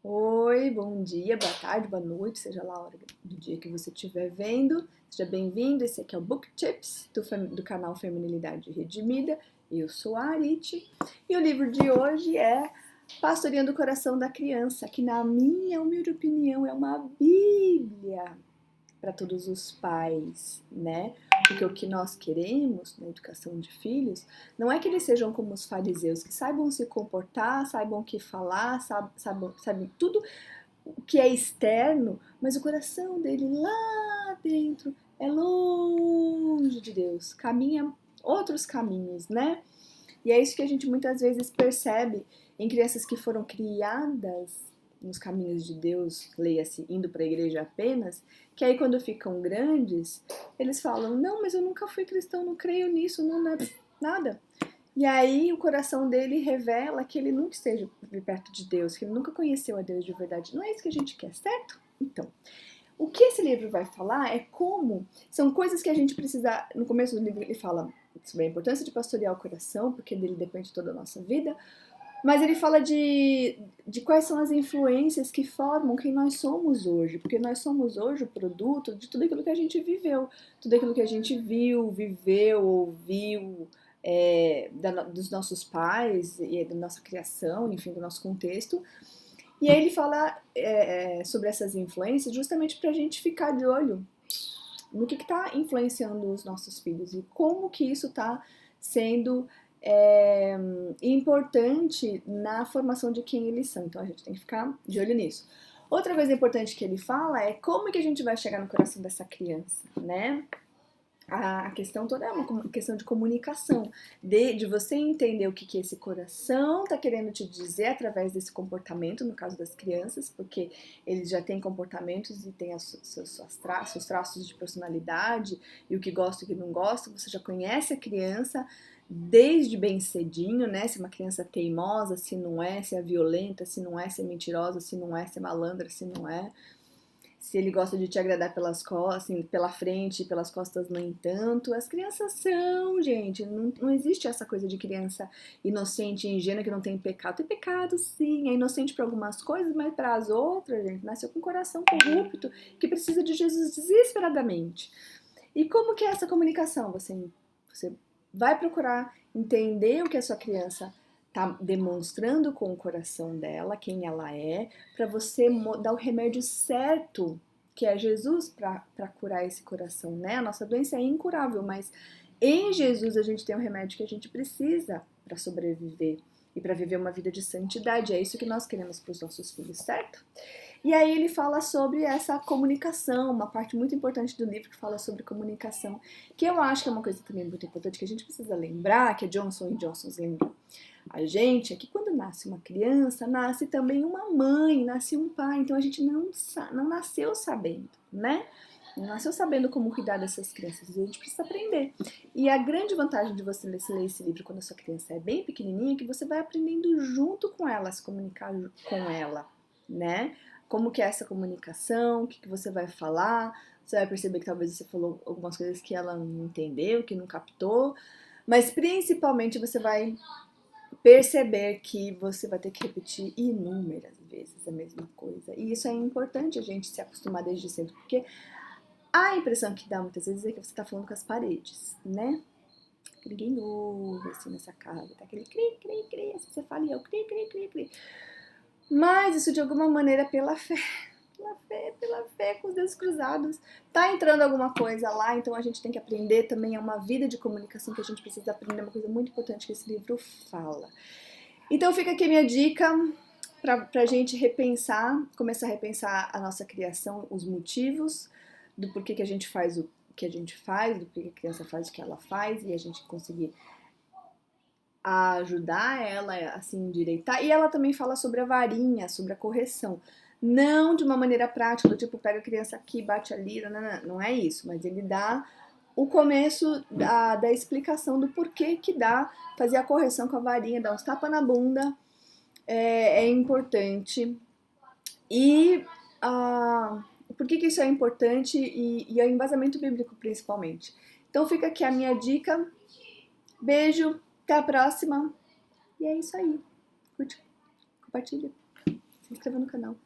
Oi, bom dia, boa tarde, boa noite, seja lá a hora do dia que você estiver vendo. Seja bem-vindo, esse aqui é o Book Tips do canal Feminilidade Redimida. Eu sou a Arite e o livro de hoje é Pastoreando o Coração da Criança, que na minha humilde opinião é uma bíblia para todos os pais, né? Porque o que nós queremos na educação de filhos não é que eles sejam como os fariseus, que saibam se comportar, saibam o que falar, sabem tudo o que é externo, mas o coração dele lá dentro é longe de Deus, caminha outros caminhos, né? E é isso que a gente muitas vezes percebe em crianças que foram criadas nos caminhos de Deus, leia-se, indo para a igreja apenas, que aí quando ficam grandes, eles falam, não, mas eu nunca fui cristão, não creio nisso, não é nada. E aí o coração dele revela que ele nunca esteve perto de Deus, que ele nunca conheceu a Deus de verdade. Não é isso que a gente quer, certo? Então, o que esse livro vai falar é como são coisas que a gente precisa. No começo do livro ele fala sobre a importância de pastorear o coração, porque dele depende toda a nossa vida. Mas ele fala de quais são as influências que formam quem nós somos hoje, porque nós somos hoje o produto de tudo aquilo que a gente viveu, tudo aquilo que a gente viu, viveu, ouviu, dos nossos pais e da nossa criação, enfim, do nosso contexto. E aí ele fala sobre essas influências justamente para a gente ficar de olho no que está influenciando os nossos filhos e como que isso está sendo é, importante na formação de quem eles são. Então a gente tem que ficar de olho nisso. Outra coisa importante que ele fala é como que a gente vai chegar no coração dessa criança, né? A questão toda é uma questão de comunicação, de você entender o que esse coração está querendo te dizer através desse comportamento, no caso das crianças, porque eles já têm comportamentos e têm seus traços de personalidade, e o que gosta e o que não gosta, você já conhece a criança desde bem cedinho, né? Se é uma criança teimosa, se não é, se é violenta, se não é, se é mentirosa, se não é, se é malandra, se não é. Se ele gosta de te agradar pelas costas, assim, pela frente, pelas costas, no entanto. As crianças são, gente. Não existe essa coisa de criança inocente e ingênua que não tem pecado. Tem pecado, sim. É inocente para algumas coisas, mas para as outras, gente, nasceu com o coração corrupto que precisa de Jesus desesperadamente. E como que é essa comunicação? Você vai procurar entender o que a sua criança está demonstrando com o coração dela, quem ela é, para você dar o remédio certo, que é Jesus, para curar esse coração, né? A nossa doença é incurável, mas em Jesus a gente tem o remédio que a gente precisa para sobreviver e para viver uma vida de santidade. É isso que nós queremos para os nossos filhos, certo? E aí ele fala sobre essa comunicação, uma parte muito importante do livro que fala sobre comunicação, que eu acho que é uma coisa também muito importante que a gente precisa lembrar, que a Johnson & Johnson lembra a gente, é que quando nasce uma criança, nasce também uma mãe, nasce um pai, então a gente não nasceu sabendo, né? Não nasceu sabendo como cuidar dessas crianças, a gente precisa aprender. E a grande vantagem de você ler esse livro quando a sua criança é bem pequenininha é que você vai aprendendo junto com ela, a se comunicar com ela, né? Como que é essa comunicação, o que você vai falar, você vai perceber que talvez você falou algumas coisas que ela não entendeu, que não captou, mas principalmente você vai perceber que você vai ter que repetir inúmeras vezes a mesma coisa. E isso é importante a gente se acostumar desde sempre, porque a impressão que dá muitas vezes é que você está falando com as paredes, né? Ninguém ouve assim nessa casa, tá aquele cri, cri, cri, assim você fala e eu cri, cri, cri, cri. Mas isso de alguma maneira pela fé, com os dedos cruzados. Tá entrando alguma coisa lá, então a gente tem que aprender também, é uma vida de comunicação que a gente precisa aprender, uma coisa muito importante que esse livro fala. Então fica aqui a minha dica pra gente repensar, começar a repensar a nossa criação, os motivos do porquê que a gente faz o que a gente faz, do porquê que a criança faz o que ela faz, e a gente conseguir ajudar ela a se endireitar. E ela também fala sobre a varinha, sobre a correção. Não de uma maneira prática, do tipo, pega a criança aqui, bate ali, não é isso, mas ele dá o começo da explicação do porquê que dá fazer a correção com a varinha, dar uns tapas na bunda, é importante. E por que isso é importante e é o embasamento bíblico principalmente. Então fica aqui a minha dica. Beijo, até a próxima. E é isso aí. Curte, compartilha. inscreva no canal.